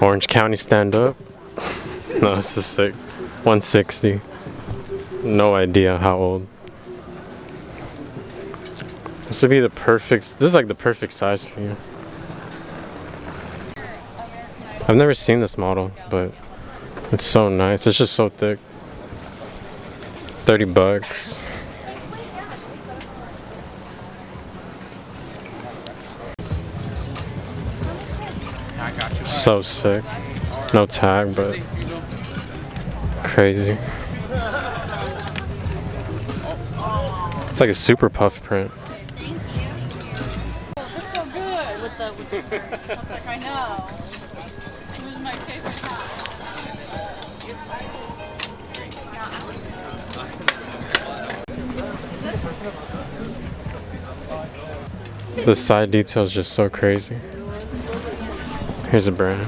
Orange County stand up. No, this is sick. 160. No idea how old. This would be the perfect. This is like the perfect size for you. I've never seen this model, but it's so nice. It's just so thick. $30. So sick. No tag, but crazy. It's like a super puff print. Looks so good with the. I was like, I know. It was my favorite hat. The side detail is just so crazy. Here's a brand.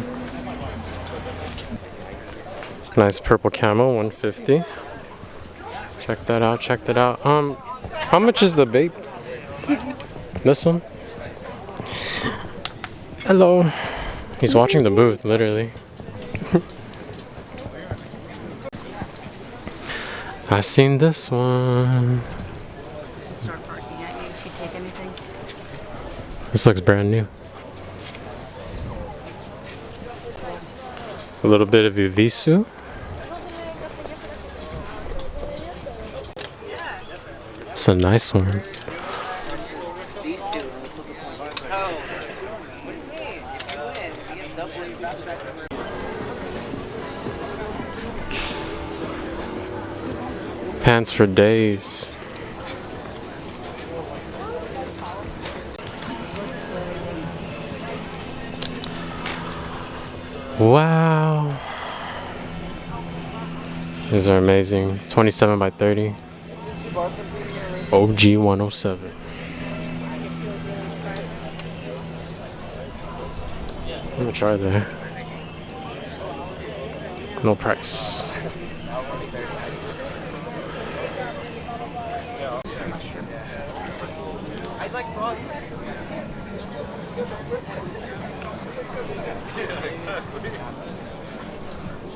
Nice purple camo, 150. Check that out, check that out. How much is the vape? This one? Hello. He's watching the booth, literally. I seen this one. Start barking at you if you take anything. This looks brand new. A little bit of Uvisu. It's a nice one. Pants for days. Wow. These are amazing. 27 by 30. OG 107. I'm gonna try that. No price.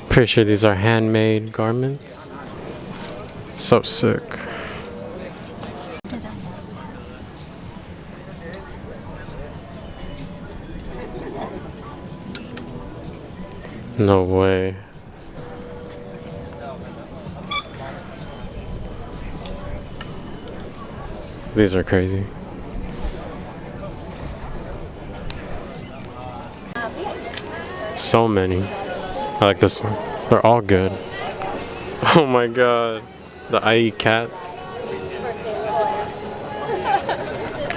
Pretty sure these are handmade garments. So sick. No way. These are crazy. So many. I like this one. They're all good. Oh my god. The I Eat Cats.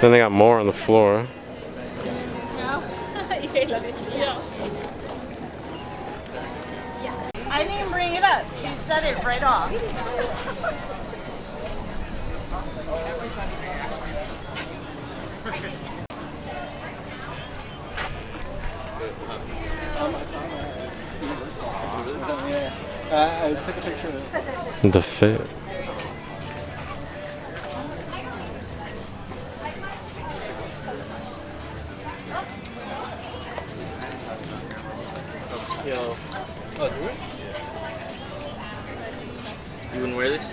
Then they got more on the floor. I didn't bring it up. You said it right off. I took a picture of it. The fit. Yo. Oh, do it? You wouldn't wear this?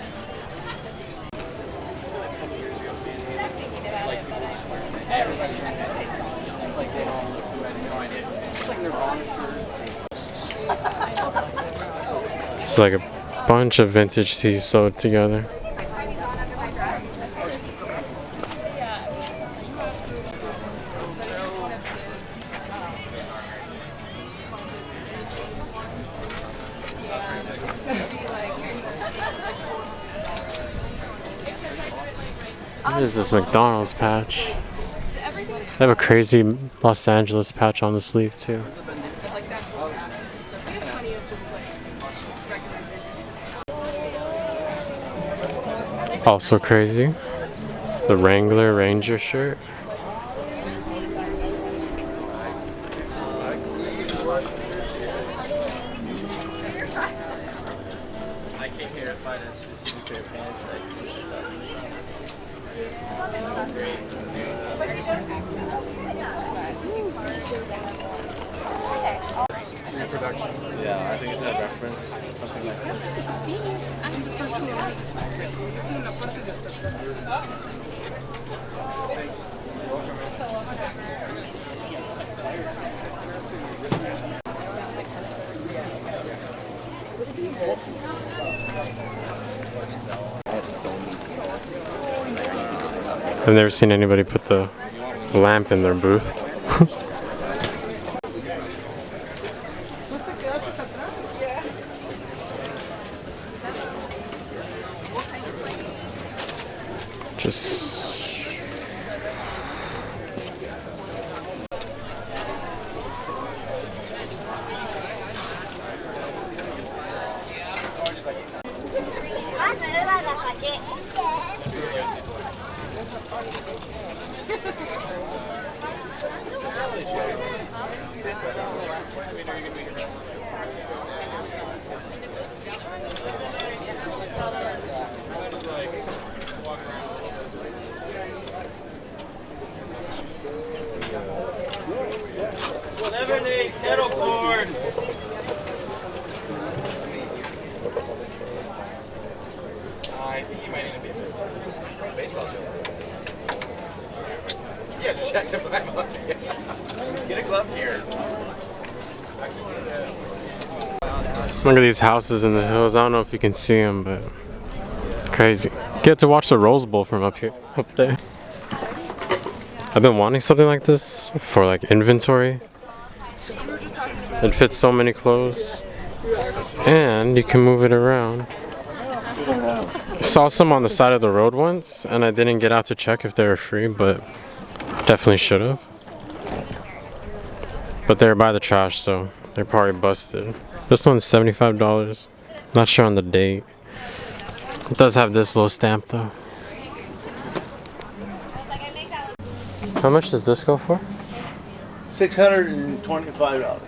It's like a bunch of vintage tees sewed together. What is this McDonald's patch? They have a crazy Los Angeles patch on the sleeve too. Also crazy. The Wrangler Ranger shirt. I came here to find a specific pair of pants that I can Yeah, I think it's a reference, something like that. I've never seen anybody put the lamp in their booth. Just Lemonade, kettle corn. I think you might need a baseball field. Yeah, just check some eyeballs. Get a glove here. look at these houses in the hills. I don't know if you can see them, but crazy. Get to watch the Rose Bowl from up here, up there. I've been wanting something like this for like inventory. It fits so many clothes, and you can move it around. I saw some on the side of the road once, and I didn't get out to check if they were free, but definitely should have. But they're by the trash, so they're probably busted. This one's $75. Not sure on the date. It does have this little stamp though. How much does this go for? $625.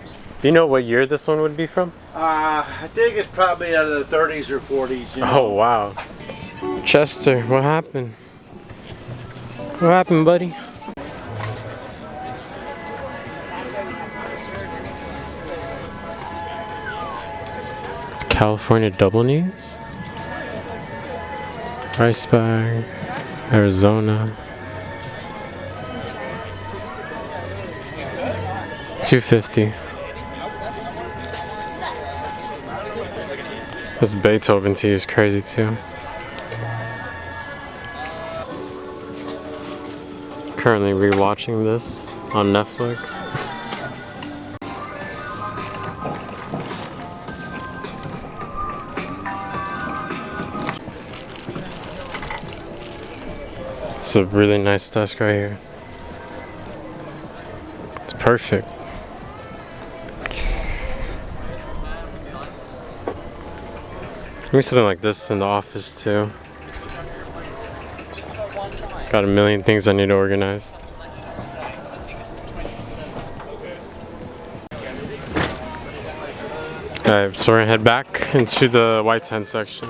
Do you know what year this one would be from? I think it's probably out of the 30s or 40s. You know? Oh wow. Chester, what happened? What happened, buddy? California double knees? Rice bag, Arizona. $250. This Beethoven tea is crazy too. Currently rewatching this on Netflix. It's a really nice desk right here. It's perfect. Maybe something like this in the office too. Got a million things I need to organize. Alright, so we're gonna head back into the white tent section.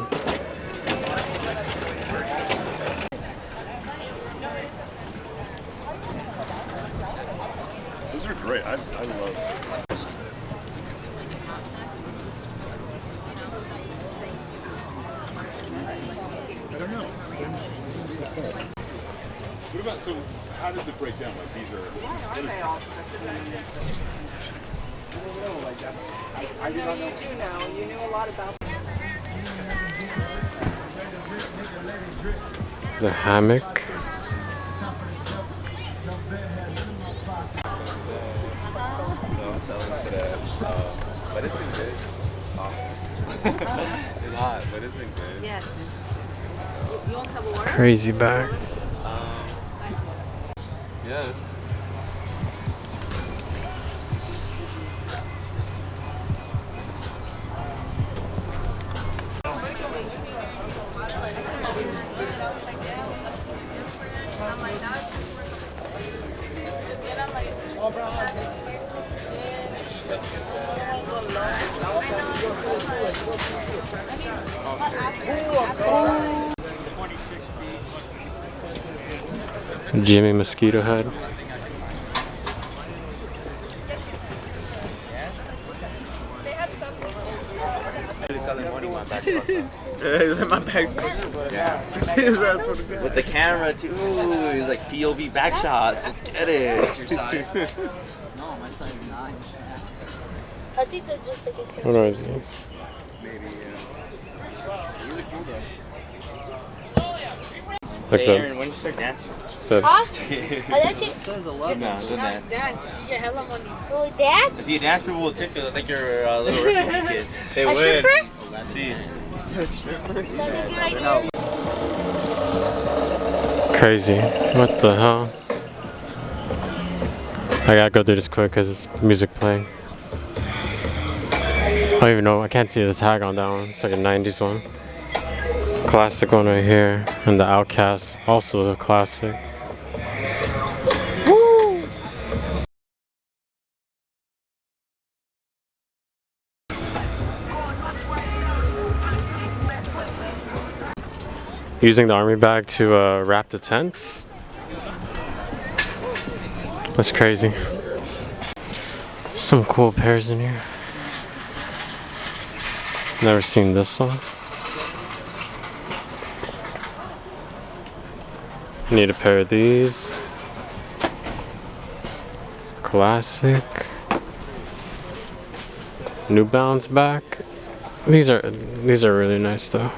Those are great. I love. What about, so how does it break down? Like these are, I do not know. You do know. You knew a lot about The hammock. Selling today. But it's been good. It's hot, but it's been good. Yes. You won't have a word? Crazy bag. Yes. Jimmy Mosquito Head. My bag's with the camera too. Ooh, he's like POV back shots. Let's get it. What's your size? No, my size is 9. I think they're just like a What are these? Maybe, Like hey, Aaron, when did you start dancing? Huh? I actually Says a lot. No, don't dance. Dance. You get hella money. really dance. If you dance, people will tip you. I think you're a little refugee kid. They A would. stripper? Let's see. So I think you're right here. Crazy. What the hell? I gotta go through this quick because it's music playing. I don't even know. I can't see the tag on that one. It's like a 90s one. Classic one right here. And the Outcast. Also a classic. Woo! Using the army bag to wrap the tents. That's crazy. Some cool pairs in here. Never seen this one. Need a pair of these. Classic. New Balance back. These are really nice though.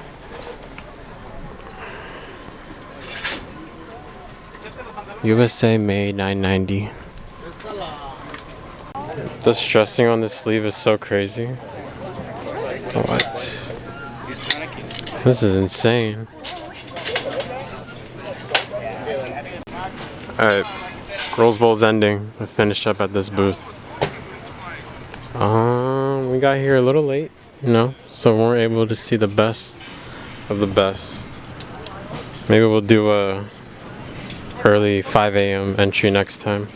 USA made 990. The stressing on this sleeve is so crazy. What? This is insane. Alright, Rose Bowl's ending. I finished up at this booth. We got here a little late, you know, so we weren't able to see the best of the best. Maybe we'll do a early 5 a.m. entry next time.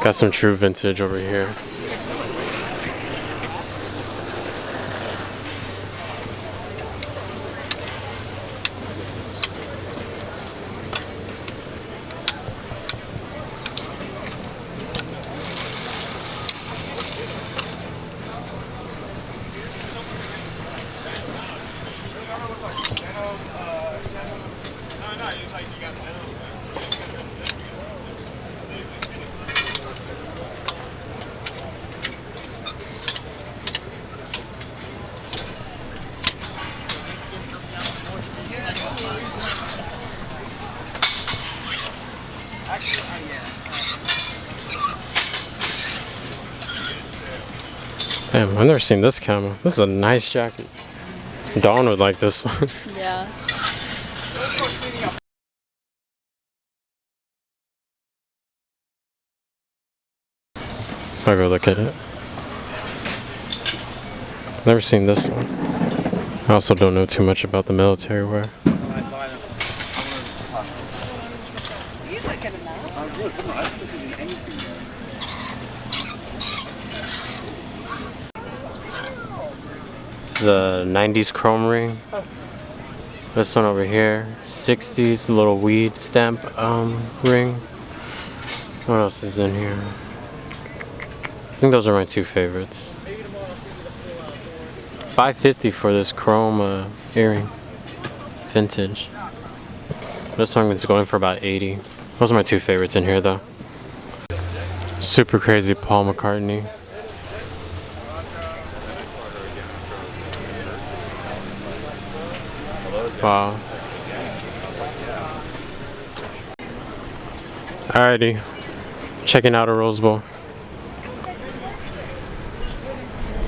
Got some true vintage over here. Damn, I've never seen this camo. This is a nice jacket. Dawn would like this one. Yeah. I'll go look at it. Never seen this one. I also don't know too much about the military wear. This is a 90s chrome ring. This one over here, 60s little weed stamp ring. What else is in here? I think those are my two favorites. $5.50 for this chrome earring, vintage. This one is going for about $80. Those are my two favorites in here though. Super crazy Paul McCartney. Wow. Alrighty. Checking out a Rose Bowl.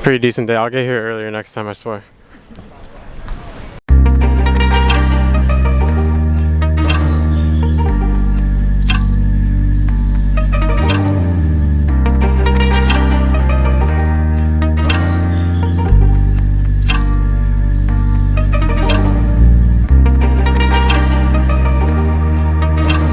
Pretty decent day. I'll get here earlier next time, I swear.